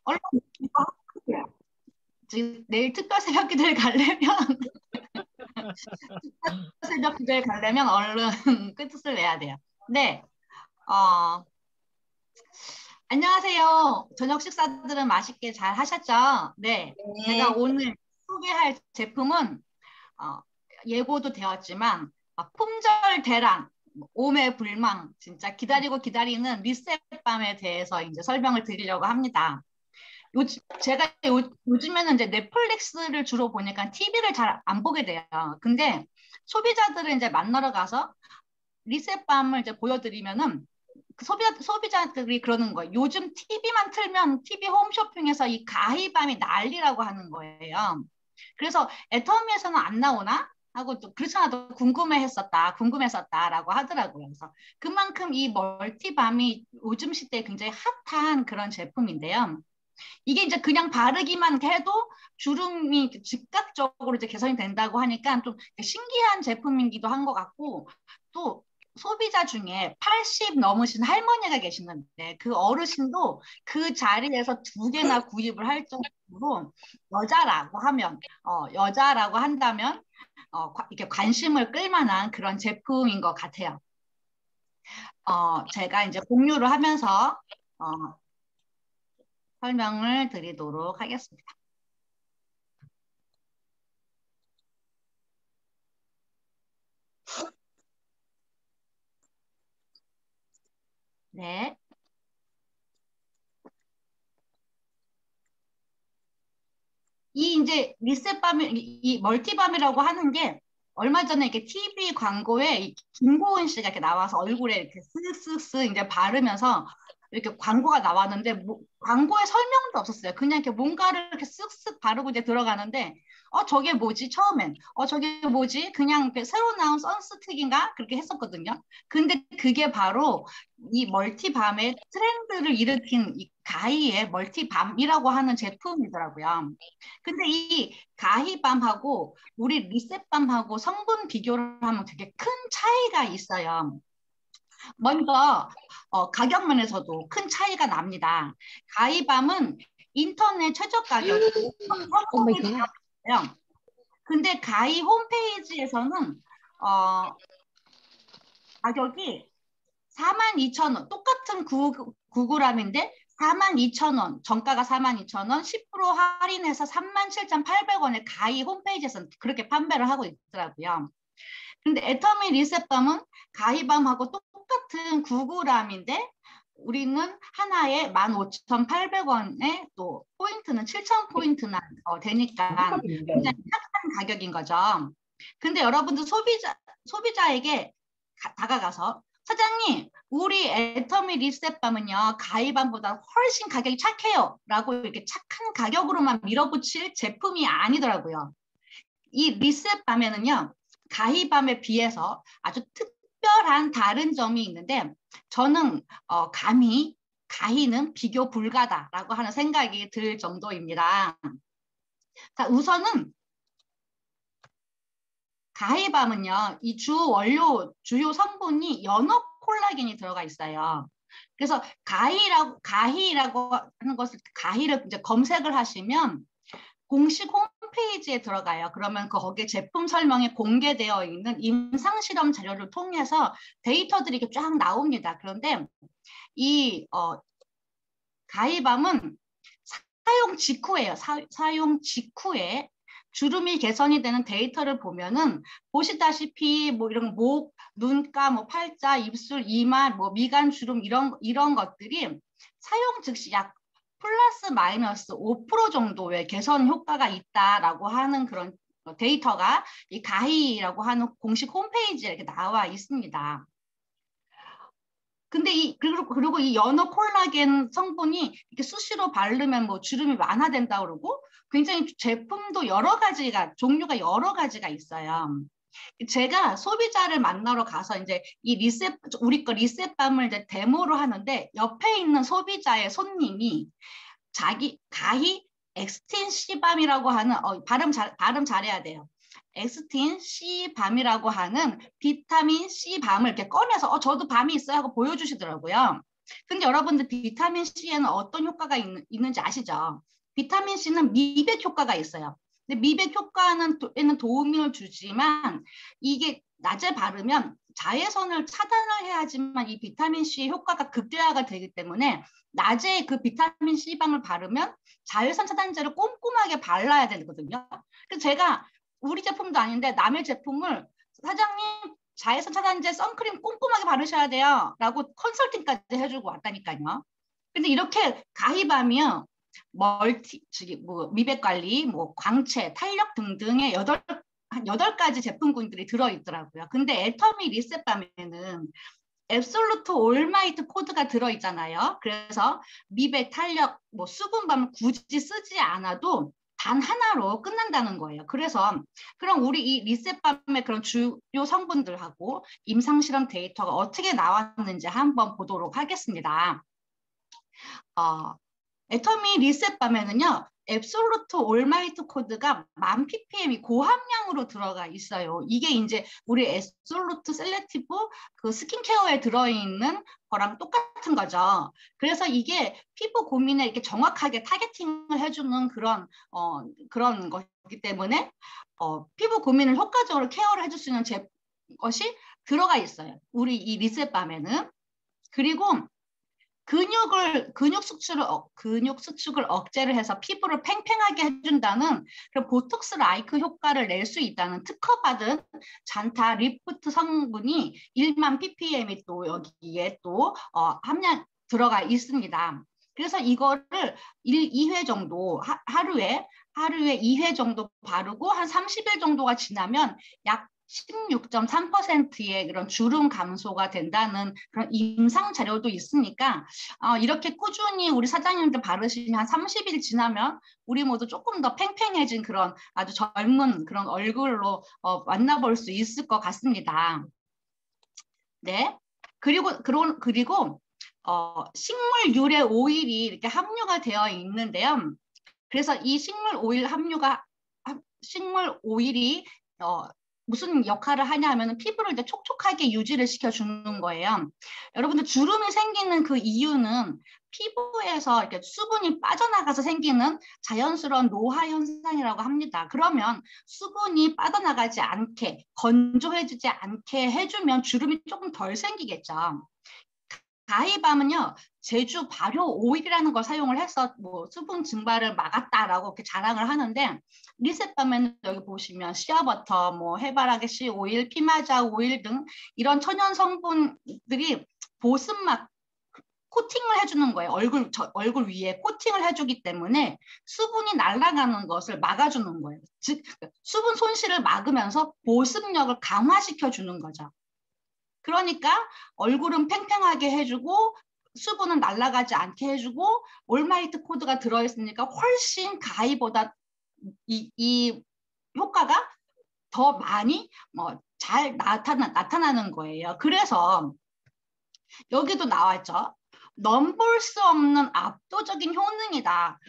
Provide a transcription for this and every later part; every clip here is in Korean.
얼른 이거 지금 내일 특별 새벽 기도에 가려면 특별 새벽 기도에 가려면 얼른 끝을 내야 돼요. 네, 어, 안녕하세요. 저녁 식사들은 맛있게 잘 하셨죠? 네, 제가 네. 오늘 소개할 제품은 어, 예고도 되었지만 품절 대란, 오매불망, 진짜 기다리고 기다리는 리셋밤에 대해서 이제 설명을 드리려고 합니다. 제가 요즘에는 이제 넷플릭스를 주로 보니까 TV를 잘 안 보게 돼요. 근데 소비자들을 이제 만나러 가서 리셋밤을 이제 보여드리면은 그 소비자들이 그러는 거예요. 요즘 TV만 틀면 TV 홈쇼핑에서 이 가희밤이 난리라고 하는 거예요. 그래서 애터미에서는 안 나오나? 하고 또 그렇잖아, 또 궁금했었다라고 하더라고요. 그래서 그만큼 이 멀티밤이 요즘 시대에 굉장히 핫한 그런 제품인데요. 이게 이제 그냥 바르기만 해도 주름이 즉각적으로 이제 개선이 된다고 하니까 좀 신기한 제품이기도 한 것 같고, 또 소비자 중에 80 넘으신 할머니가 계시는데 그 어르신도 그 자리에서 두 개나 구입을 할 정도로 여자라고 한다면 이렇게 관심을 끌 만한 그런 제품인 것 같아요. 제가 이제 공유를 하면서 어, 설명을 드리도록 하겠습니다. 네. 이 이제 이 멀티밤이라고 하는 게 얼마 전에 이렇게 TV 광고에 이 김고은 씨가 이렇게 나와서 얼굴에 이렇게 쓱쓱쓱 이제 바르면서 이렇게 광고가 나왔는데 광고에 설명도 없었어요. 그냥 이렇게 뭔가를 이렇게 쓱쓱 바르고 이제 들어가는데 저게 뭐지? 처음엔 저게 뭐지? 그냥 이렇게 새로 나온 선스틱인가? 그렇게 했었거든요. 근데 그게 바로 이 멀티밤의 트렌드를 일으킨 이 가히의 멀티밤이라고 하는 제품이더라고요. 근데 이 가히밤하고 우리 리셋밤하고 성분 비교를 하면 되게 큰 차이가 있어요. 먼저 가격 면에서도 큰 차이가 납니다. 가히밤은 인터넷 최저 가격이 오 마이 현금이 되어 갓. 있어요. 근데 가히 홈페이지에서는 어, 가격이 42,000원, 똑같은 9g인데 42,000원, 정가가 42,000원, 10% 할인해서 37,800원에 가히 홈페이지에서는 그렇게 판매를 하고 있더라고요. 근데 애터미 리셋밤은 가히밤하고 똑같은 9g인데 우리는 하나에 15,800원에 또 포인트는 7,000포인트나 되니까 굉장히 착한 가격인 거죠. 근데 여러분들 소비자에게 다가가서 사장님, 우리 애터미 리셋밤은요, 가이밤보다 훨씬 가격이 착해요. 라고 이렇게 착한 가격으로만 밀어붙일 제품이 아니더라고요. 이 리셋밤에는요, 가히밤에 비해서 아주 특별한 다른 점이 있는데, 저는 감히 가히는 비교 불가다라고 하는 생각이 들 정도입니다. 자, 우선은 가해밤은요, 이 주요 성분이 연어 콜라겐이 들어가 있어요. 그래서 가히라고 하는 것을, 가히를 이제 검색을 하시면 공식 홈페이지에 들어가요. 그러면 거기에 제품 설명이 공개되어 있는 임상실험 자료를 통해서 데이터들이 이렇게 쫙 나옵니다. 그런데 이 가히밤은 사용 직후에요. 사용 직후에 주름이 개선이 되는 데이터를 보면은 보시다시피 뭐 이런 목, 눈가, 뭐 팔자, 입술, 이마, 뭐 미간 주름 이런 것들이 사용 즉시 약 플러스 마이너스 5% 정도의 개선 효과가 있다라고 하는 그런 데이터가 이 가히라고 하는 공식 홈페이지에 이렇게 나와 있습니다. 근데 그리고 이 연어 콜라겐 성분이 이렇게 수시로 바르면 뭐 주름이 완화된다 그러고 굉장히 제품도 종류가 여러 가지가 있어요. 제가 소비자를 만나러 가서 이제 우리 거 리셋밤을 이제 데모로 하는데 옆에 있는 소비자의 손님이 자기 가히 엑스틴 C밤이라고 하는 발음 잘해야 돼요. 엑스틴 C밤이라고 하는 비타민 C 밤을 이렇게 꺼내서 저도 밤이 있어요 하고 보여주시더라고요. 근데 여러분들 비타민 C에는 어떤 효과가 있는지 아시죠? 비타민 C는 미백 효과가 있어요. 근데 미백 효과는 에는 도움을 주지만 이게 낮에 바르면 자외선을 차단을 해야지만 이 비타민 C 효과가 극대화가 되기 때문에 낮에 그 비타민 C밤을 바르면 자외선 차단제를 꼼꼼하게 발라야 되거든요. 그래서 제가 우리 제품도 아닌데 남의 제품을 사장님 자외선 차단제 선크림 꼼꼼하게 바르셔야 돼요 라고 컨설팅까지 해주고 왔다니까요. 근데 이렇게 가히밤이요 뭐 미백 관리, 뭐 광채, 탄력 등등의 한 8가지 제품군들이 들어있더라고요. 근데 애터미 리셋밤에는 앱솔루트 올마이트 코드가 들어있잖아요. 그래서 미백, 탄력, 뭐 수분밤을 굳이 쓰지 않아도 단 하나로 끝난다는 거예요. 그래서 그럼 우리 이 리셋밤의 그런 주요 성분들하고 임상실험 데이터가 어떻게 나왔는지 한번 보도록 하겠습니다. 애터미 리셋밤에는요. 앱솔루트 올마이트 코드가 1000ppm이 고함량으로 들어가 있어요. 이게 이제 우리 앱솔루트 셀렉티브 그 스킨케어에 들어있는 거랑 똑같은 거죠. 그래서 이게 피부 고민에 이렇게 정확하게 타겟팅을 해주는 그런 거기 때문에 피부 고민을 효과적으로 케어를 해줄 수 있는 것이 들어가 있어요. 우리 이 리셋밤에는. 그리고 근육 수축을 억제를 해서 피부를 팽팽하게 해준다는 그런 보톡스 라이크 효과를 낼 수 있다는 특허받은 잔타 리프트 성분이 1만 ppm이 또 여기에 또 함량 들어가 있습니다. 그래서 이거를 2회 정도 하루에 2회 정도 바르고 한 30일 정도가 지나면 약 16.3%의 그런 주름 감소가 된다는 그런 임상 자료도 있으니까 이렇게 꾸준히 우리 사장님들 바르시면 한 30일 지나면 우리 모두 조금 더 팽팽해진 그런 아주 젊은 그런 얼굴로 만나볼 수 있을 것 같습니다. 네. 그리고 식물 유래 오일이 이렇게 함유가 되어 있는데요. 그래서 이 식물 오일이 무슨 역할을 하냐 하면 피부를 이제 촉촉하게 유지를 시켜주는 거예요. 여러분들 주름이 생기는 그 이유는 피부에서 이렇게 수분이 빠져나가서 생기는 자연스러운 노화 현상이라고 합니다. 그러면 수분이 빠져나가지 않게 건조해지지 않게 해주면 주름이 조금 덜 생기겠죠. 가히밤은요 제주 발효 오일이라는 걸 사용을 해서 뭐 수분 증발을 막았다라고 이렇게 자랑을 하는데 리셋밤에는 여기 보시면 시어버터, 뭐 해바라기 씨 오일, 피마자 오일 등 이런 천연 성분들이 보습막 코팅을 해주는 거예요. 얼굴 위에 코팅을 해주기 때문에 수분이 날아가는 것을 막아주는 거예요. 즉 수분 손실을 막으면서 보습력을 강화시켜주는 거죠. 그러니까 얼굴은 팽팽하게 해주고 수분은 날아가지 않게 해주고 올마이트 코드가 들어있으니까 훨씬 가히보다 이 효과가 더 많이 잘 나타나는 거예요. 그래서 여기도 나왔죠. 넘볼 수 없는 압도적인 효능이다.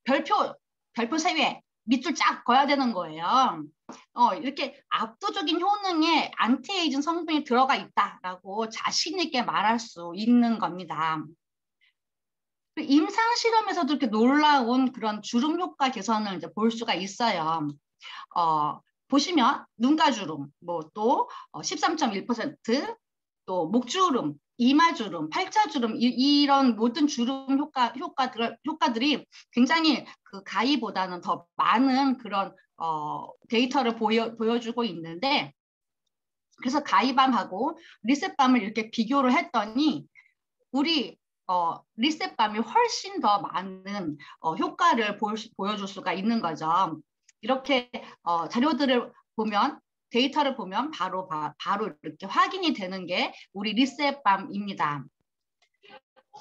별표 3개 밑줄 쫙 그어야 되는 거예요. 이렇게 압도적인 효능에 안티에이징 성분이 들어가 있다라고 자신 있게 말할 수 있는 겁니다. 임상 실험에서도 이렇게 놀라운 그런 주름 효과 개선을 이제 볼 수가 있어요. 보시면 눈가주름, 뭐 또 13.1%, 또 목주름, 이마주름, 팔자주름 이런 모든 주름 효과들이 굉장히 그 가히보다는 더 많은 그런 데이터를 보여주고 있는데 그래서 가히밤하고 리셋밤을 이렇게 비교를 했더니 우리 리셋밤이 훨씬 더 많은 효과를 보여줄 수가 있는 거죠. 이렇게 자료들을 보면 데이터를 보면 바로 이렇게 확인이 되는 게 우리 리셋밤입니다.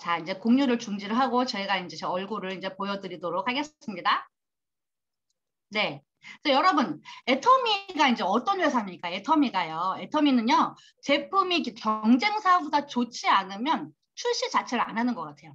자, 이제 공유를 중지를 하고 저희가 이제 제 얼굴을 이제 보여드리도록 하겠습니다. 네. 그래서 여러분, 애터미가 이제 어떤 회사입니까? 애터미는요, 제품이 경쟁사보다 좋지 않으면 출시 자체를 안 하는 것 같아요.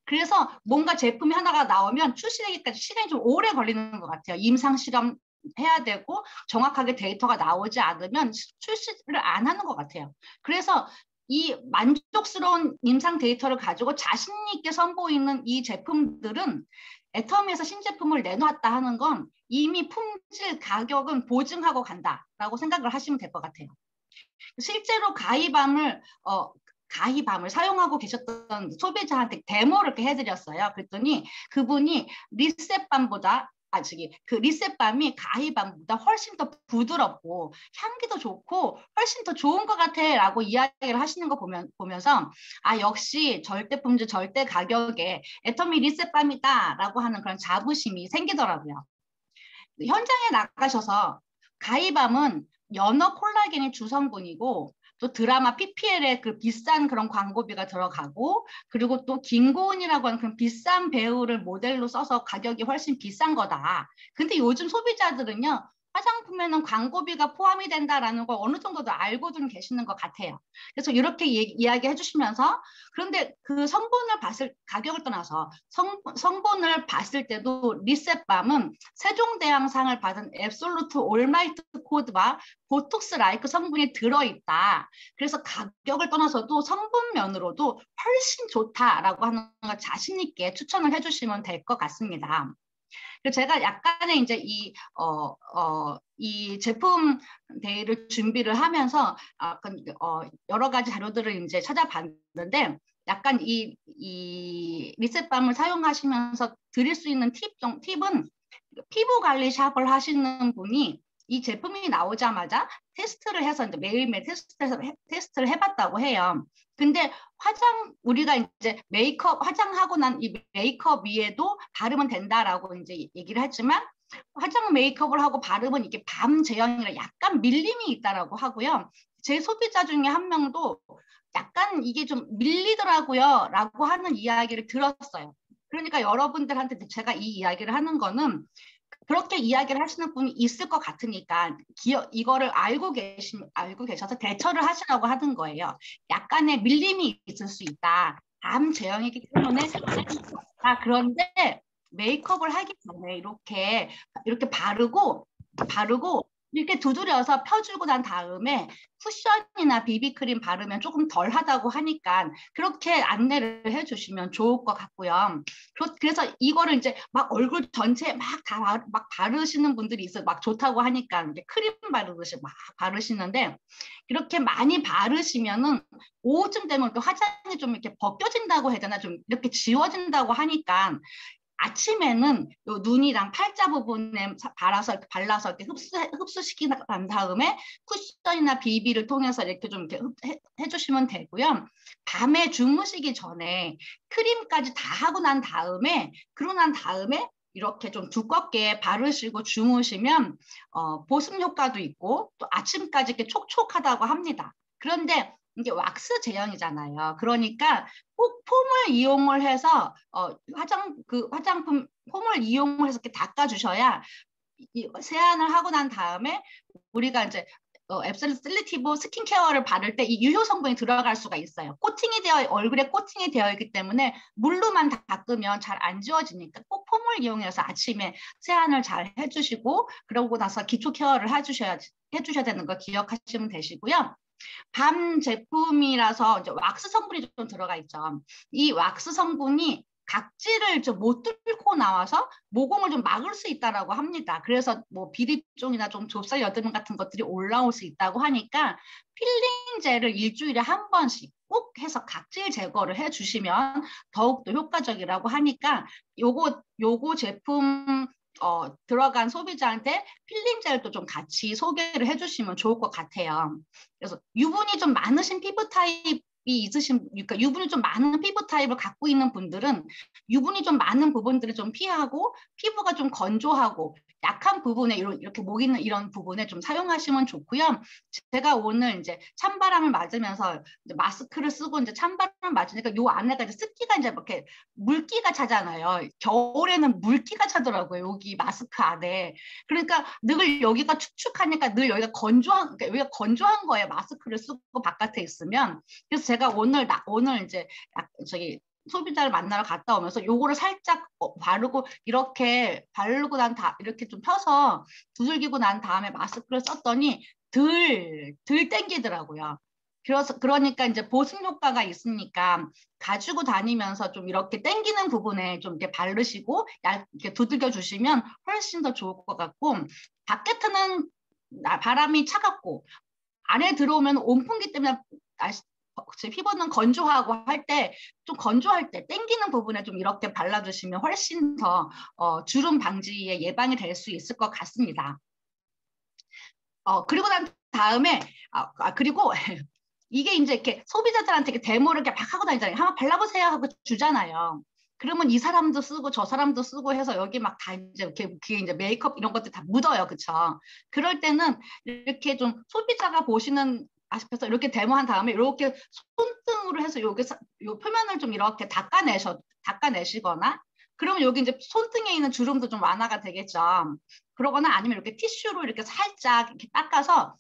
그래서 뭔가 제품이 하나가 나오면 출시되기까지 시간이 좀 오래 걸리는 것 같아요. 임상 실험 해야 되고 정확하게 데이터가 나오지 않으면 출시를 안 하는 것 같아요. 그래서 이 만족스러운 임상 데이터를 가지고 자신 있게 선보이는 이 제품들은 애터미에서 신제품을 내놨다 하는 건 이미 품질, 가격은 보증하고 간다라고 생각을 하시면 될 것 같아요. 실제로 가히밤을 사용하고 계셨던 소비자한테 데모를 이렇게 해드렸어요. 그랬더니 그분이 그 리셋밤이 가히밤보다 훨씬 더 부드럽고 향기도 좋고 훨씬 더 좋은 것 같아라고 이야기를 하시는 거 보면서 아 역시 절대 품질 절대 가격에 애터미 리셋밤이다라고 하는 그런 자부심이 생기더라고요. 현장에 나가셔서 가이밤은 연어 콜라겐이 주성분이고 또 드라마 PPL에 그 비싼 그런 광고비가 들어가고 그리고 또 김고은이라고 하는 그런 비싼 배우를 모델로 써서 가격이 훨씬 비싼 거다. 근데 요즘 소비자들은요. 화장품에는 광고비가 포함이 된다라는 걸 어느 정도도 알고는 계시는 것 같아요. 그래서 이렇게 이야기해 주시면서 그런데 그 가격을 떠나서 성분을 봤을 때도 리셋밤은 세종대왕상을 받은 앱솔루트 올마이트 코드와 보톡스 라이크 성분이 들어있다. 그래서 가격을 떠나서도 성분면으로도 훨씬 좋다라고 하는 걸 자신 있게 추천을 해주시면 될 것 같습니다. 제가 약간의 이제 이 제품 데이를 준비를 하면서 여러 가지 자료들을 이제 찾아봤는데 약간 이 리셋밤을 사용하시면서 드릴 수 있는 팁은 피부 관리 샵을 하시는 분이 이 제품이 나오자마자 테스트를 해서 이제 매일매일 테스트를 해봤다고 해요. 근데 우리가 이제 화장하고 난 이 메이크업 위에도 바르면 된다라고 이제 얘기를 했지만 화장 메이크업을 하고 바르면 이게 밤 제형이라 약간 밀림이 있다라고 하고요. 제 소비자 중에 한 명도 약간 이게 좀 밀리더라고요 라고 하는 이야기를 들었어요. 그러니까 여러분들한테 제가 이 이야기를 하는 거는 그렇게 이야기를 하시는 분이 있을 것 같으니까 이거를 알고 계셔서 대처를 하시라고 하는 거예요. 약간의 밀림이 있을 수 있다. 암 제형이기 때문에 그런데 메이크업을 하기 전에 이렇게 바르고 이렇게 두드려서 펴주고 난 다음에 쿠션이나 비비크림 바르면 조금 덜 하다고 하니까 그렇게 안내를 해주시면 좋을 것 같고요. 그래서 이거를 이제 막 얼굴 전체에 막 바르시는 분들이 있어요. 막 좋다고 하니까 이제 크림 바르듯이 막 바르시는데 이렇게 많이 바르시면은 오후쯤 되면 또 화장이 좀 이렇게 벗겨진다고 해야 되나 좀 이렇게 지워진다고 하니까 아침에는 요 눈이랑 팔자 부분에 발라서 이렇게 흡수시킨 다음에 쿠션이나 비비를 통해서 이렇게 좀 이렇게 해주시면 되고요. 밤에 주무시기 전에 크림까지 다 하고 난 다음에 이렇게 좀 두껍게 바르시고 주무시면 보습 효과도 있고 또 아침까지 이렇게 촉촉하다고 합니다. 그런데 이게 왁스 제형이잖아요. 그러니까 꼭 폼을 이용을 해서 화장품 폼을 이용을 해서 이렇게 닦아주셔야 세안을 하고 난 다음에 우리가 이제 앱솔루티브 스킨케어를 바를 때 이 유효 성분이 들어갈 수가 있어요. 얼굴에 코팅이 되어 있기 때문에 물로만 닦으면 잘 안 지워지니까 꼭 폼을 이용해서 아침에 세안을 잘 해주시고 그러고 나서 기초 케어를 해주셔야 되는 거 기억하시면 되시고요. 밤 제품이라서 이제 왁스 성분이 좀 들어가 있죠. 이 왁스 성분이 각질을 좀 못 뚫고 나와서 모공을 좀 막을 수 있다라고 합니다. 그래서 뭐 비리종이나 좀 좁쌀 여드름 같은 것들이 올라올 수 있다고 하니까 필링 젤을 일주일에 한 번씩 꼭 해서 각질 제거를 해주시면 더욱더 효과적이라고 하니까 요거 제품 들어간 소비자한테 필링 젤도 좀 같이 소개를 해주시면 좋을 것 같아요. 그래서 유분이 좀 많으신 피부 타입이 그러니까 유분이 좀 많은 피부 타입을 갖고 있는 분들은 유분이 좀 많은 부분들을 좀 피하고 피부가 좀 건조하고 약한 부분에 이렇게 목 있는 이런 부분에 좀 사용하시면 좋고요. 제가 오늘 이제 찬바람을 맞으면서 이제 마스크를 쓰고 이제 찬바람을 맞으니까 요 안에가 이제 습기가 이제 이렇게 물기가 차잖아요. 겨울에는 물기가 차더라고요. 여기 마스크 안에. 그러니까 늘 여기가 축축하니까 늘 여기가 여기가 건조한 거예요. 마스크를 쓰고 바깥에 있으면. 그래서 제가 오늘 이제 저기 소비자를 만나러 갔다 오면서 요거를 살짝 바르고 이렇게 이렇게 좀 펴서 두들기고 난 다음에 마스크를 썼더니 덜 땡기더라고요. 그러니까 이제 보습 효과가 있으니까 가지고 다니면서 좀 이렇게 당기는 부분에 좀 이렇게 바르시고 이렇게 두들겨 주시면 훨씬 더 좋을 것 같고, 바깥에는 바람이 차갑고 안에 들어오면 온풍기 때문에 제 피부는 건조하고 할 때, 좀 건조할 때 당기는 부분에 좀 이렇게 발라주시면 훨씬 더 주름 방지에 예방이 될 수 있을 것 같습니다. 그리고 난 다음에 그리고 이게 이제 이렇게 소비자들한테 이렇게 데모를 이렇게 막 하고 다니잖아요. 한번 발라보세요 하고 주잖아요. 그러면 이 사람도 쓰고 저 사람도 쓰고 해서 여기 막 다 이제 이렇게 그게 이제 메이크업 이런 것들 다 묻어요, 그렇죠? 그럴 때는 이렇게 좀 소비자가 보시는 아시면서 이렇게 데모한 다음에 이렇게 손등으로 해서 여기 요 표면을 좀 이렇게 닦아내시거나, 그러면 여기 이제 손등에 있는 주름도 좀 완화가 되겠죠. 그러거나 아니면 이렇게 티슈로 이렇게 살짝 이렇게 닦아서,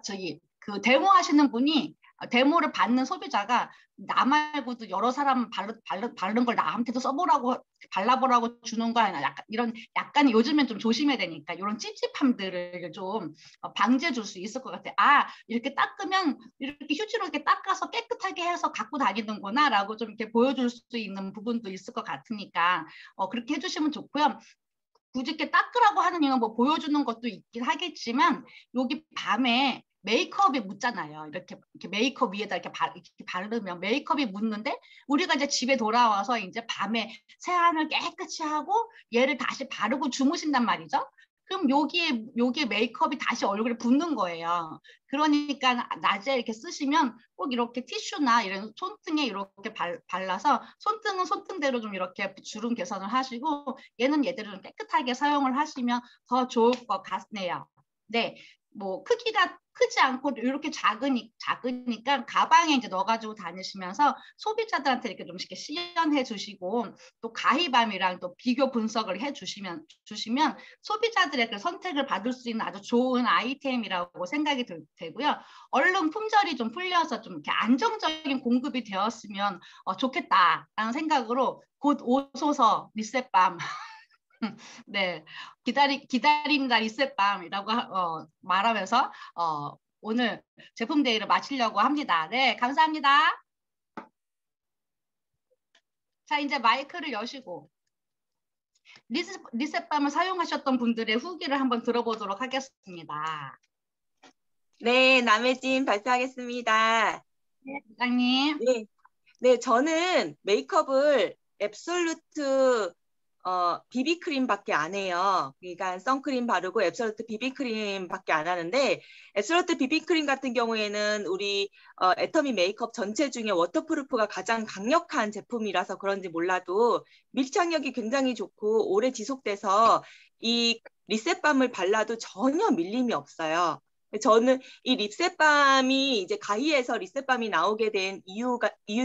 저기 그 데모 하시는 분이, 데모를 받는 소비자가 나 말고도 여러 사람 바른 걸 나한테도 써보라고, 발라보라고 주는 거 아니야. 약간 요즘엔 좀 조심해야 되니까 이런 찝찝함들을 좀 방지해 줄 수 있을 것 같아. 이렇게 닦으면 이렇게 휴지로 이렇게 닦아서 깨끗하게 해서 갖고 다니는구나 라고 좀 이렇게 보여줄 수 있는 부분도 있을 것 같으니까 그렇게 해주시면 좋고요. 굳이 이렇게 닦으라고 하는 이유는 뭐 보여주는 것도 있긴 하겠지만, 여기 밤에 메이크업이 묻잖아요. 이렇게 메이크업 위에다 이렇게 바르면 메이크업이 묻는데, 우리가 이제 집에 돌아와서 이제 밤에 세안을 깨끗이 하고 얘를 다시 바르고 주무신단 말이죠. 그럼 여기에 메이크업이 다시 얼굴에 붙는 거예요. 그러니까 낮에 이렇게 쓰시면 꼭 이렇게 티슈나 이런 손등에 이렇게 발라서, 손등은 손등대로 좀 이렇게 주름 개선을 하시고, 얘는 얘대로 좀 깨끗하게 사용을 하시면 더 좋을 것 같네요. 네, 뭐 크기가 크지 않고 이렇게 작으니까 가방에 이제 넣어가지고 다니시면서 소비자들한테 이렇게 좀 시연해 주시고, 또 가히밤이랑 또 비교 분석을 주시면 소비자들의 그 선택을 받을 수 있는 아주 좋은 아이템이라고 생각이 되고요. 얼른 품절이 좀 풀려서 좀 이렇게 안정적인 공급이 되었으면 좋겠다라는 생각으로 곧 오소서 리셋밤 네, 기다린다 리셋밤이라고 말하면서 오늘 제품 데이를 마치려고 합니다. 네, 감사합니다. 자, 이제 마이크를 여시고 리셋밤을 사용하셨던 분들의 후기를 한번 들어보도록 하겠습니다. 네, 남혜진 발표하겠습니다. 네, 부장님. 네, 저는 메이크업을 앱솔루트 비비크림밖에 안 해요. 그러니까 선크림 바르고 앱솔루트 비비크림밖에 안 하는데, 앱솔루트 비비크림 같은 경우에는 우리 애터미 메이크업 전체 중에 워터프루프가 가장 강력한 제품이라서 그런지 몰라도 밀착력이 굉장히 좋고 오래 지속돼서 이 리셋밤을 발라도 전혀 밀림이 없어요. 저는 이 립셋밤이 이제 가히에서 립셋밤이 나오게 된 이유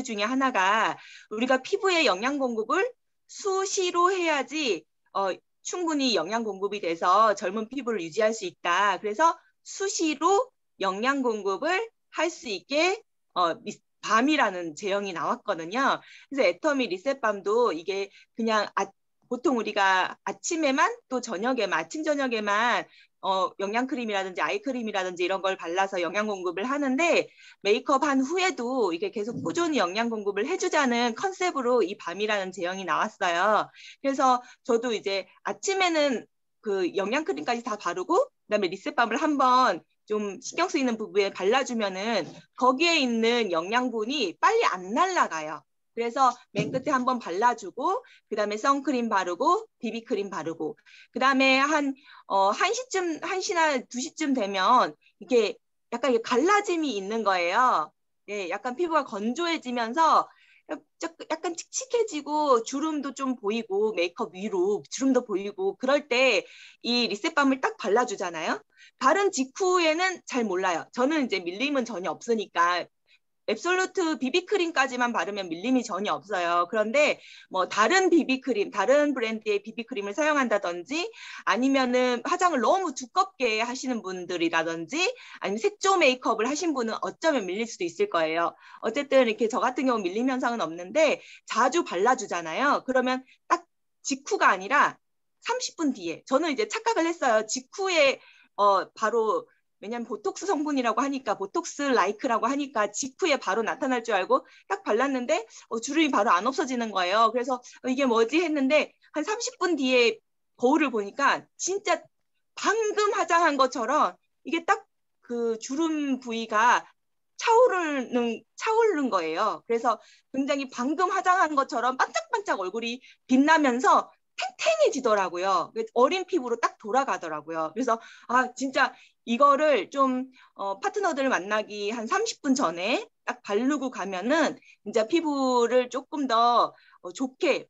중에 하나가, 우리가 피부에 영양 공급을 수시로 해야지 충분히 영양 공급이 돼서 젊은 피부를 유지할 수 있다. 그래서 수시로 영양 공급을 할 수 있게 밤이라는 제형이 나왔거든요. 그래서 애터미 리셋밤도 이게 그냥 보통 우리가 아침에만, 또 저녁에만, 아침 저녁에만 영양크림이라든지 아이크림이라든지 이런 걸 발라서 영양 공급을 하는데, 메이크업 한 후에도 이게 계속 꾸준히 영양 공급을 해주자는 컨셉으로 이 밤이라는 제형이 나왔어요. 그래서 저도 이제 아침에는 그 영양크림까지 다 바르고, 그다음에 리셋밤을 한번 좀 신경 쓰이는 부분에 발라주면은 거기에 있는 영양분이 빨리 안 날아가요. 그래서 맨 끝에 한번 발라주고, 그 다음에 선크림 바르고, 비비크림 바르고, 그 다음에 한 1시나 2시쯤 되면 이게 약간 갈라짐이 있는 거예요. 예, 약간 피부가 건조해지면서 약간 칙칙해지고 주름도 좀 보이고, 메이크업 위로 주름도 보이고, 그럴 때 이 리셋밤을 딱 발라주잖아요. 바른 직후에는 잘 몰라요. 저는 이제 밀림은 전혀 없으니까 앱솔루트 비비크림까지만 바르면 밀림이 전혀 없어요. 그런데 뭐 다른 비비크림, 다른 브랜드의 비비크림을 사용한다든지, 아니면은 화장을 너무 두껍게 하시는 분들이라든지, 아니면 색조 메이크업을 하신 분은 어쩌면 밀릴 수도 있을 거예요. 어쨌든 이렇게 저 같은 경우 밀림 현상은 없는데, 자주 발라주잖아요. 그러면 딱 직후가 아니라 30분 뒤에, 저는 이제 착각을 했어요. 직후에 바로 왜냐하면 보톡스 성분이라고 하니까 보톡스 라이크라고 하니까 직후에 바로 나타날 줄 알고 딱 발랐는데 주름이 바로 안 없어지는 거예요. 그래서 이게 뭐지 했는데 한 30분 뒤에 거울을 보니까 진짜 방금 화장한 것처럼 이게 딱 그 주름 부위가 차오르는 거예요. 그래서 굉장히 방금 화장한 것처럼 반짝반짝 얼굴이 빛나면서 탱탱해지더라고요. 어린 피부로 딱 돌아가더라고요. 그래서 진짜 이거를 좀 파트너들 만나기 한 30분 전에 딱 바르고 가면은 이제 피부를 조금 더 좋게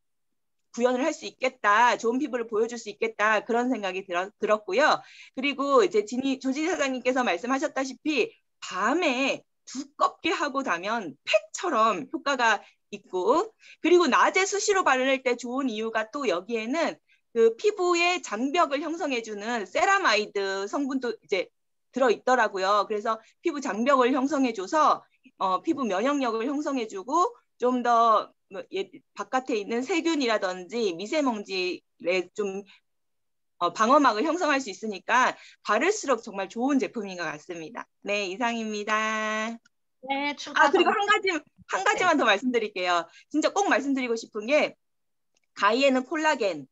구현을 할 수 있겠다, 좋은 피부를 보여줄 수 있겠다 그런 생각이 들었고요. 그리고 이제 조지 사장님께서 말씀하셨다시피 밤에 두껍게 하고 나면 팩처럼 효과가 있고, 그리고 낮에 수시로 바를 때 좋은 이유가 또 여기에는 그 피부의 장벽을 형성해주는 세라마이드 성분도 이제 들어있더라고요. 그래서 피부 장벽을 형성해줘서 피부 면역력을 형성해주고 좀더 바깥에 있는 세균이라든지 미세먼지에 좀 방어막을 형성할 수 있으니까 바를수록 정말 좋은 제품인 것 같습니다. 네, 이상입니다. 네, 그리고 한 가지만 더 말씀드릴게요. 진짜 꼭 말씀드리고 싶은 게 가이에는 콜라겐,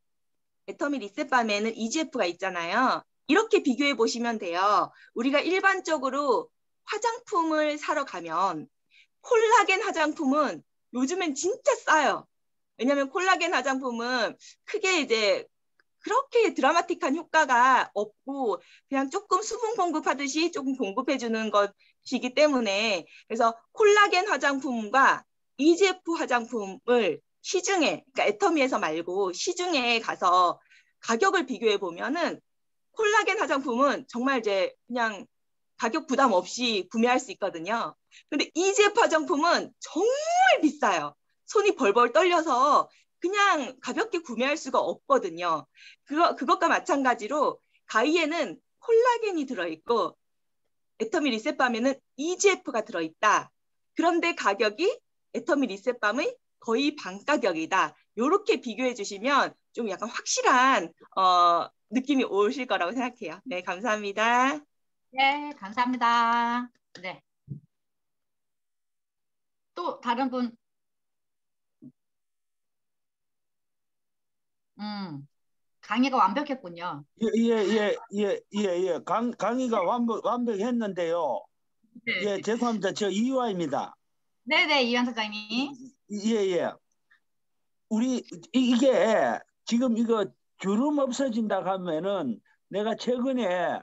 애터미 리셋밤에는 EGF가 있잖아요. 이렇게 비교해 보시면 돼요. 우리가 일반적으로 화장품을 사러 가면 콜라겐 화장품은 요즘엔 진짜 싸요. 왜냐하면 콜라겐 화장품은 크게 이제 그렇게 드라마틱한 효과가 없고 그냥 조금 수분 공급하듯이 조금 공급해주는 것이기 때문에, 그래서 콜라겐 화장품과 EGF 화장품을 시중에, 그러니까 애터미에서 말고 시중에 가서 가격을 비교해 보면은 콜라겐 화장품은 정말 이제 그냥 가격 부담 없이 구매할 수 있거든요. 근데 EGF 화장품은 정말 비싸요. 손이 벌벌 떨려서 그냥 가볍게 구매할 수가 없거든요. 그것과 마찬가지로 가이에는 콜라겐이 들어있고 애터미 리셋밤에는 EGF가 들어있다. 그런데 가격이 애터미 리셋밤의 거의 반 가격이다. 이렇게 비교해 주시면 좀 약간 확실한 느낌이 오실 거라고 생각해요. 네, 감사합니다. 네, 감사합니다. 네. 또 다른 분? 강의가 완벽했군요. 예. 강의가 완벽했는데요. 네. 예, 죄송합니다. 저 이유아입니다. 네네, 이현 사장님. 예. 이게 지금 이거 주름 없어진다 하면은 내가 최근에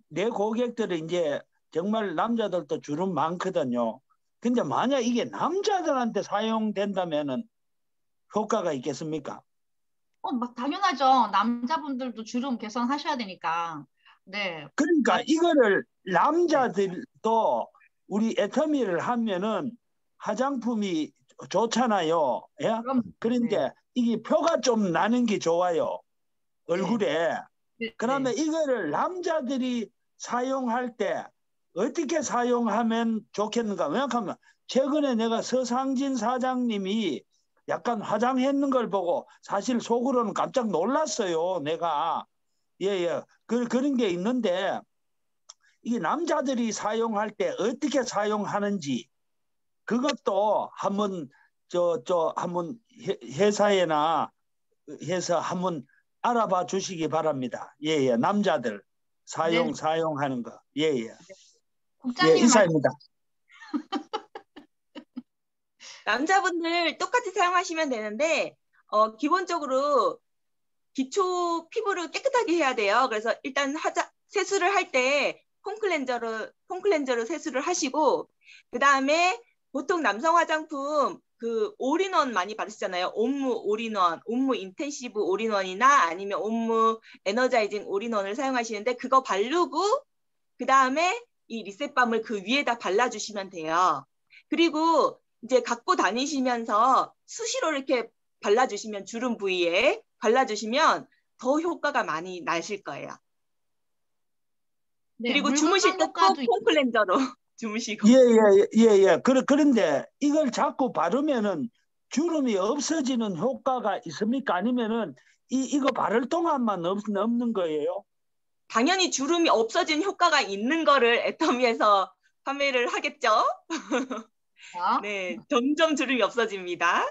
내 고객들이 이제 정말 남자들도 주름 많거든요. 근데 만약 이게 남자들한테 사용된다면은 효과가 있겠습니까? 당연하죠. 남자분들도 주름 개선하셔야 되니까. 네. 그러니까 이거를 남자들도 우리 애터미를 하면은 화장품이 좋잖아요. 예? 그런데 네. 이게 표가 좀 나는 게 좋아요. 얼굴에. 네. 그러면 네. 이거를 남자들이 사용할 때 어떻게 사용하면 좋겠는가? 왜냐하면 최근에 내가 서상진 사장님이 약간 화장했는 걸 보고 사실 속으로는 깜짝 놀랐어요. 내가. 예. 그런 게 있는데 이게 남자들이 사용할 때 어떻게 사용하는지 그것도 한번 한번 회사에나 해서 한번 알아봐 주시기 바랍니다. 예. 남자들 사용하는 거. 예. 국장님 이사입니다. 남자분들 똑같이 사용하시면 되는데 기본적으로 기초 피부를 깨끗하게 해야 돼요. 그래서 일단 세수를 할 때 폼클렌저로 세수를 하시고, 그 다음에 보통 남성 화장품 그 올인원 많이 받으시잖아요. 옴무 올인원, 옴무 인텐시브 올인원이나 아니면 옴무 에너자이징 올인원을 사용하시는데 그거 바르고 그 다음에 이 리셋밤을 그 위에다 발라주시면 돼요. 그리고 이제 갖고 다니시면서 수시로 이렇게 발라주시면 주름 부위에 발라주시면 더 효과가 많이 나실 거예요. 네, 그리고 주무실 때 꼭 폼클렌저로 주무시고. 예. 그런데 이걸 자꾸 바르면은 주름이 없어지는 효과가 있습니까? 아니면은 이거 바를 동안만 없는 거예요? 당연히 주름이 없어진 효과가 있는 거를 애터미에서 판매를 하겠죠. 네, 점점 주름이 없어집니다.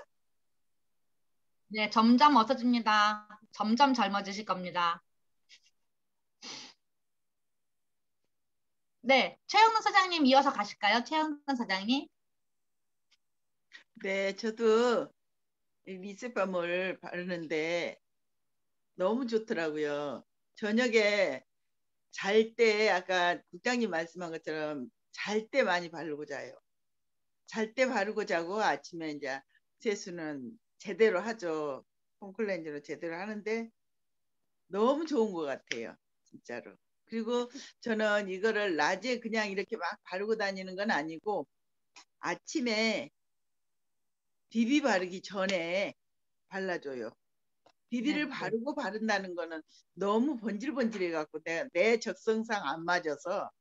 네, 점점 없어집니다. 점점 젊어지실 겁니다. 네, 최영란 사장님 이어서 가실까요? 최영란 사장님. 네, 저도 리셋밤을 바르는데 너무 좋더라고요. 저녁에 잘 때 아까 국장님 말씀한 것처럼 잘 때 많이 바르고 자요. 잘 때 바르고 자고 아침에 이제 세수는 제대로 하죠. 폼클렌저로 제대로 하는데 너무 좋은 것 같아요. 진짜로. 그리고 저는 이거를 낮에 그냥 이렇게 막 바르고 다니는 건 아니고 아침에 비비 바르기 전에 발라줘요. 비비를 바르고 바른다는 거는 너무 번질번질해 갖고 내 적성상 안 맞아서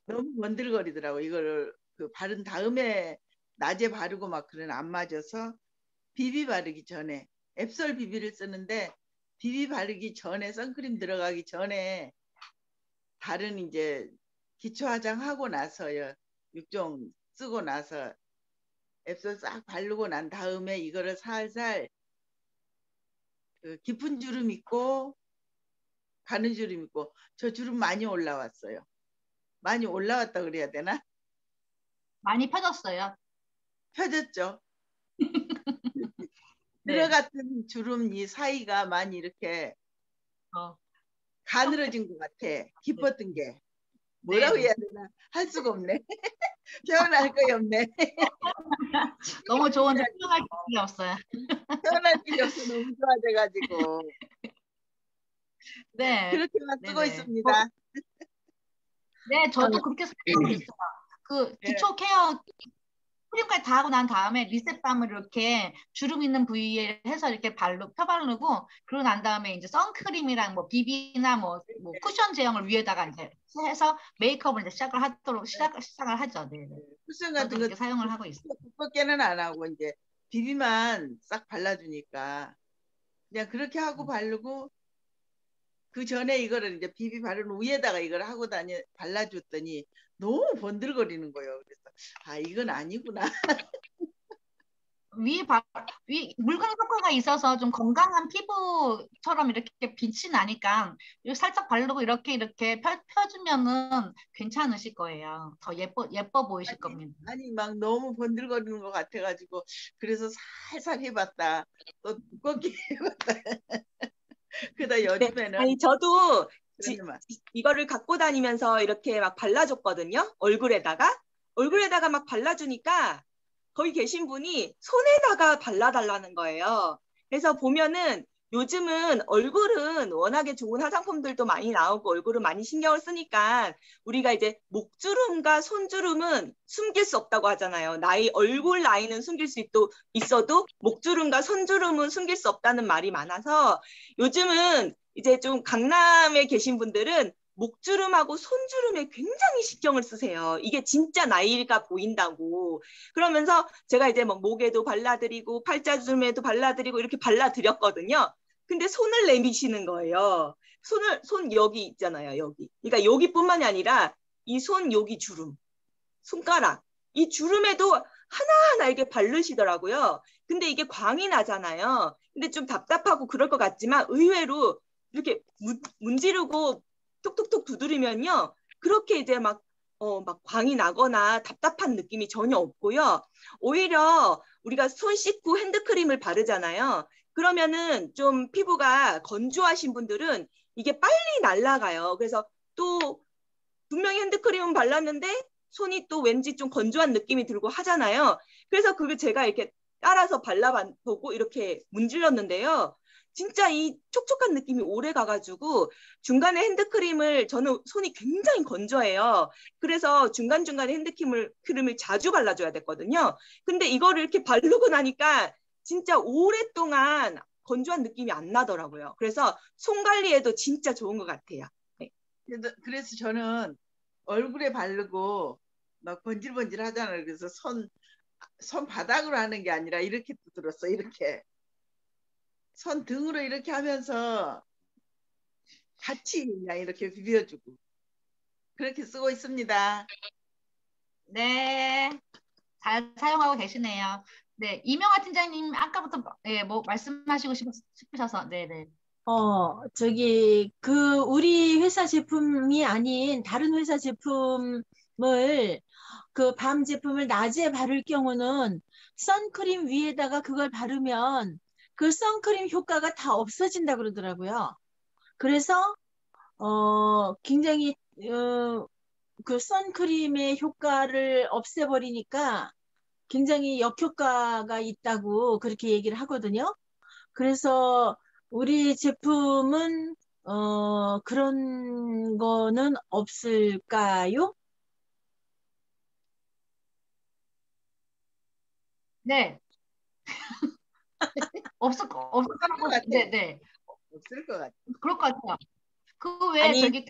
너무 번들거리더라고. 이거를 그 바른 다음에 낮에 바르고 막 그런 안 맞아서 비비 바르기 전에 앱솔 비비를 쓰는데 비비 바르기 전에 선크림 들어가기 전에 다른 이제 기초 화장하고 나서요. 6종 쓰고 나서 앱솔 싹 바르고 난 다음에 이거를 살살 그 깊은 주름 있고 가는 주름 있고 저 주름 많이 올라왔어요. 많이 올라왔다 그래야 되나? 많이 펴졌어요. 펴졌죠. 네. 들어갔던 주름 이 사이가 많이 이렇게 가늘어진 것 같아. 깊었던 게. 뭐라고 해야 되나? 할 수가 없네. 표현할 거이 없네. 너무 좋은데 표현할 길이 없어요. 표현할 길이 없어. 너무 좋아져가지고. 네. 그렇게만 쓰고 있습니다. 네, 저도 그렇게 생각하고 있어요. 그 기초 케어 크림까지 다 하고 난 다음에 리셋밤을 이렇게 주름 있는 부위에 해서 이렇게 펴바르고 그러고 난 다음에 이제 선크림이랑 뭐 비비나 뭐 쿠션 제형을 위에다가 이제 해서 메이크업을 이제 시작을 하죠. 네. 쿠션 같은 거 사용을 하고 있어요. 두껍게는 안 하고 이제 비비만 싹 발라주니까 그냥 그렇게 하고 바르고 그 전에 이거를 이제 비비 바른 위에다가 이걸 하고 발라줬더니 너무 번들거리는 거예요. 그래서 아 이건 아니구나. 위 묽은 효과가 있어서 좀 건강한 피부처럼 이렇게 빛이 나니까 살짝 바르고 이렇게 펴주면은 괜찮으실 거예요. 더 예뻐 보이실 겁니다. 아니 막 너무 번들거리는 것 같아가지고 그래서 살살 해봤다. 또 두껍게 해봤다. 그러다 요즘에는 네, 아니 저도 이거를 갖고 다니면서 이렇게 막 발라줬거든요. 얼굴에다가 막 발라주니까 거기 계신 분이 손에다가 발라달라는 거예요. 그래서 보면은 요즘은 얼굴은 워낙에 좋은 화장품들도 많이 나오고 얼굴은 많이 신경을 쓰니까 우리가 이제 목주름과 손주름은 숨길 수 없다고 하잖아요. 얼굴 라인은 숨길 수 있어도 목주름과 손주름은 숨길 수 없다는 말이 많아서 요즘은 이제 좀 강남에 계신 분들은 목주름하고 손주름에 굉장히 신경을 쓰세요. 이게 진짜 나이가 보인다고. 그러면서 제가 이제 막 목에도 발라드리고 팔자주름에도 발라드리고 이렇게 발라드렸거든요. 근데 손을 내미시는 거예요. 손 여기 있잖아요. 여기. 그러니까 여기뿐만이 아니라 이 손 여기 주름, 손가락. 이 주름에도 하나하나 이렇게 바르시더라고요. 근데 이게 광이 나잖아요. 근데 좀 답답하고 그럴 것 같지만 의외로 이렇게 문지르고 톡톡톡 두드리면요. 그렇게 이제 막 광이 나거나 답답한 느낌이 전혀 없고요. 오히려 우리가 손 씻고 핸드크림을 바르잖아요. 그러면은 좀 피부가 건조하신 분들은 이게 빨리 날아가요. 그래서 또 분명히 핸드크림은 발랐는데 손이 또 왠지 좀 건조한 느낌이 들고 하잖아요. 그래서 그걸 제가 이렇게 따라서 발라보고 이렇게 문질렀는데요. 진짜 이 촉촉한 느낌이 오래 가가지고 중간에 핸드크림을 저는 손이 굉장히 건조해요. 그래서 중간중간에 핸드크림을 자주 발라줘야 됐거든요. 근데 이거를 이렇게 바르고 나니까 진짜 오랫동안 건조한 느낌이 안 나더라고요. 그래서 손 관리에도 진짜 좋은 것 같아요. 네. 그래서 저는 얼굴에 바르고 막 번질번질 하잖아요. 그래서 손 바닥으로 하는 게 아니라 이렇게 두드렸어. 이렇게. 손 등으로 이렇게 하면서 같이 그냥 이렇게 비벼주고 그렇게 쓰고 있습니다. 네, 잘 사용하고 계시네요. 네, 이명아 팀장님 아까부터 뭐 말씀하시고 싶으셔서, 네네. 우리 회사 제품이 아닌 다른 회사 제품을, 밤 제품을 낮에 바를 경우는 선크림 위에다가 그걸 바르면 그 선크림 효과가 다 없어진다 그러더라고요. 그래서, 굉장히, 그 선크림의 효과를 없애버리니까 굉장히 역효과가 있다고 그렇게 얘기를 하거든요. 그래서 우리 제품은 그런 거는 없을까요? 네, 없을 없을 것 거라고, 같아요. 네네. 없을 것 같아요. 그럴 것 같아요. 그 외에 아니, 저기,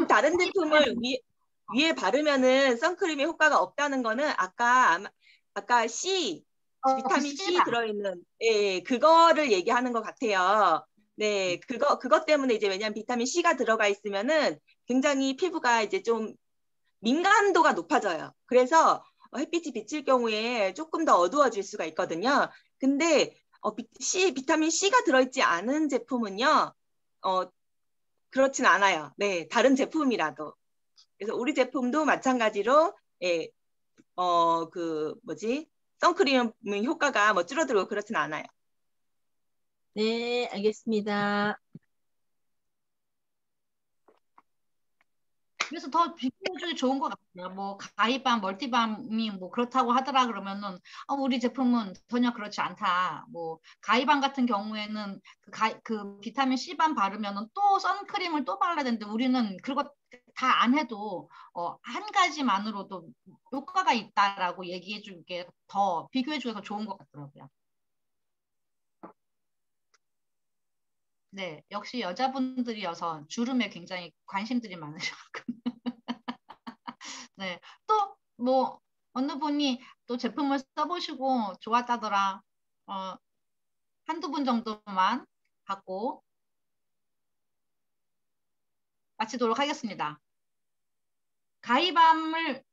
다른 제품을 위에 바르면은 선크림의 효과가 없다는 거는 아까 비타민 C C가. 들어있는, 예, 그거를 얘기하는 것 같아요. 네, 그것 때문에 이제 왜냐면 비타민 C가 들어가 있으면은 굉장히 피부가 이제 좀 민감도가 높아져요. 그래서 햇빛이 비칠 경우에 조금 더 어두워질 수가 있거든요. 근데 비타민 C가 들어있지 않은 제품은요, 그렇진 않아요. 네, 다른 제품이라도. 그래서 우리 제품도 마찬가지로, 예, 선크림 효과가 뭐 줄어들고 그렇진 않아요. 네, 알겠습니다. 그래서 더 비교해주기 좋은 것 같아요. 뭐 가이밤, 멀티밤이 뭐 그렇다고 하더라 그러면은 우리 제품은 전혀 그렇지 않다. 뭐 가이밤 같은 경우에는 그 비타민 C밤 바르면은 또 선크림을 또 발라야 되는데 우리는 그거 다 안 해도 한 가지만으로도 효과가 있다라고 얘기해주게 더 비교해주기 좋은 것 같더라고요. 네, 역시 여자분들이어서 주름에 굉장히 관심들이 많으셔가지고. 네. 또, 뭐, 어느 분이 또 제품을 써보시고 좋았다더라. 어, 한두 분 정도만 받고 마치도록 하겠습니다. 가이밤이란다.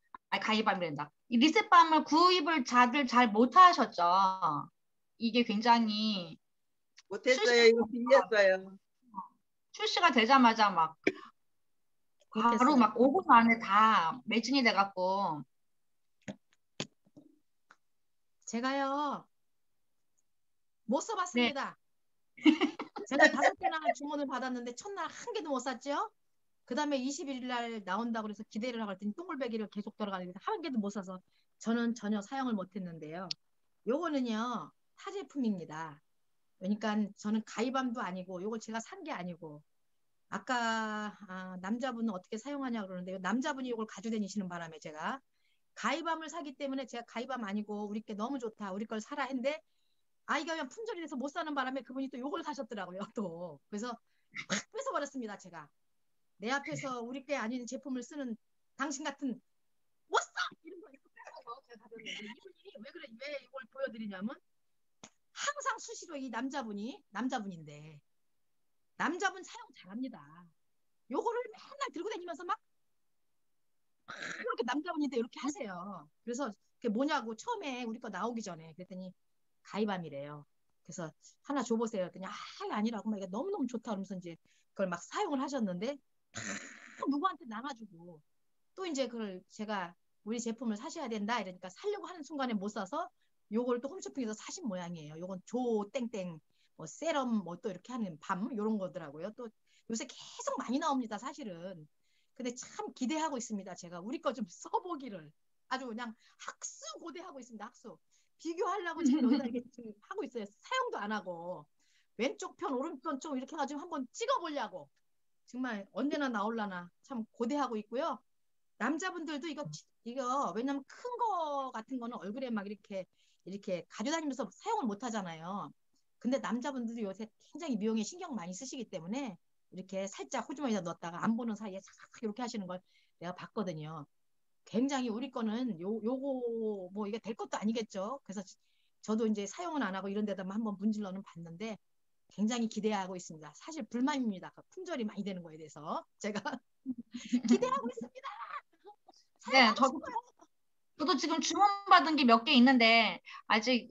이 리셋밤을 구입을 다들 잘 못하셨죠? 이게 굉장히 못했어요. 이거 빌렸어요. 출시가 되자마자 막 바로 못했어요. 막 5분 안에 다 매진이 돼갖고 제가요, 못 네. 써봤습니다. 제가 5개나 주문을 받았는데 첫날 한 개도 못 샀죠? 그 다음에 21일 날 나온다고 그래서 기대를 하고 그랬더니 똥글배기를 계속 돌아가는데 한 개도 못 사서 저는 전혀 사용을 못 했는데요. 요거는요, 타 제품입니다. 그러니까 저는 가이밤도 아니고 요걸 제가 산 게 아니고 아까 남자분은 어떻게 사용하냐 그러는데 남자분이 이걸 가지고 다니시는 바람에 제가 가이밤을 사기 때문에 제가 가이밤 아니고 우리 게 너무 좋다 우리 걸 사라 했는데 이게 그냥 품절이 돼서 못 사는 바람에 그분이 또 요걸 사셨더라고요 또. 그래서 팍 뺏어버렸습니다 제가. 내 앞에서 우리 게 아닌 제품을 쓰는 당신 같은 못 사! 이런 거 뺏어서 제가 가졌는데 이분이 왜 이걸 보여드리냐면 항상 수시로 이 남자분인데 남자분 사용 잘합니다. 요거를 맨날 들고 다니면서 막 이렇게 남자분인데 이렇게 하세요. 그래서 그게 뭐냐고 처음에 우리 거 나오기 전에 그랬더니 가이밤이래요. 그래서 하나 줘보세요. 그랬더니 아니라고 막 이게 너무너무 좋다 그러면서 이제 그걸 막 사용을 하셨는데 다 누구한테 나눠주고 또 이제 그걸 제가 우리 제품을 사셔야 된다 이러니까 사려고 하는 순간에 못 사서 요걸 또 홈쇼핑에서 사신 모양이에요. 요건 조 땡땡 뭐 세럼 뭐 또 이렇게 하는 밤 요런 거더라고요. 또 요새 계속 많이 나옵니다 사실은. 근데 참 기대하고 있습니다. 제가 우리 거 좀 써보기를 아주 그냥 학수 고대하고 있습니다. 학수 비교하려고 지금 여기다 이렇게 지금 하고 있어요. 사용도 안 하고 왼쪽 편 오른편 쪽 이렇게 해가지고 한번 찍어보려고 정말 언제나 나올라나 참 고대하고 있고요. 남자분들도 이거 왜냐면 큰 거 같은 거는 얼굴에 막 이렇게 가지고 다니면서 사용을 못 하잖아요. 근데 남자분들도 요새 굉장히 미용에 신경 많이 쓰시기 때문에 이렇게 살짝 호주머니에 넣었다가 안 보는 사이에 싹 이렇게 하시는 걸 내가 봤거든요. 굉장히 우리 거는 요거 뭐 이게 될 것도 아니겠죠. 그래서 저도 이제 사용은 안 하고 이런 데다만 한번 문질러는 봤는데 굉장히 기대하고 있습니다. 사실 불만입니다. 그 품절이 많이 되는 거에 대해서 제가 기대하고 있습니다. 네, 사용하고 저도 지금 주문받은 게 몇 개 있는데 아직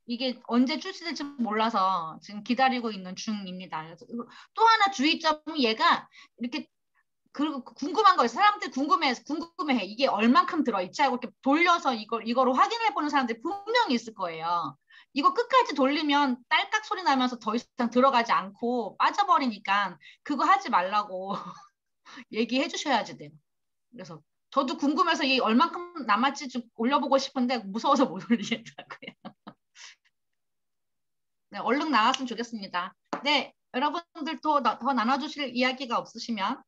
이게 언제 출시될지 몰라서 지금 기다리고 있는 중입니다. 그래서 또 하나 주의점은 얘가 이렇게 그리고 궁금한 거예요. 사람들이 궁금해해. 이게 얼만큼 들어있지 하고 이렇게 돌려서 이거로 확인해 보는 사람들이 분명히 있을 거예요. 이거 끝까지 돌리면 딸깍 소리 나면서 더 이상 들어가지 않고 빠져버리니까 그거 하지 말라고 얘기해 주셔야지 돼요. 그래서 저도 궁금해서 이 얼만큼 남았지 좀 올려보고 싶은데 무서워서 못 올리겠더라고요. 네, 얼른 나왔으면 좋겠습니다. 네, 여러분들 더 나눠주실 이야기가 없으시면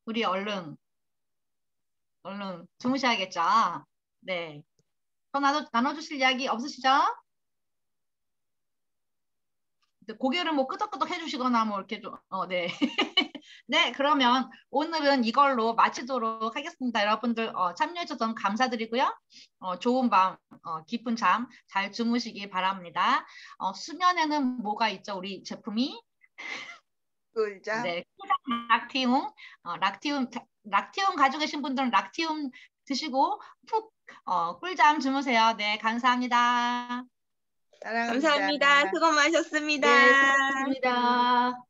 우리 얼른 주무셔야겠죠? 네. 더 나눠주실 이야기 없으시죠? 고개를 뭐 끄덕끄덕 해주시거나 뭐 이렇게 좀, 네. 네, 그러면 오늘은 이걸로 마치도록 하겠습니다. 여러분들 참여해주셔서 감사드리고요. 좋은 밤, 깊은 잠 잘 주무시기 바랍니다. 수면에는 뭐가 있죠? 우리 제품이? 꿀잠. 네, 락티움 가지고 계신 분들은 락티움 드시고 푹 꿀잠 주무세요. 네, 감사합니다. 사랑합니다. 감사합니다. 수고 많으셨습니다. 네, 수고하셨습니다.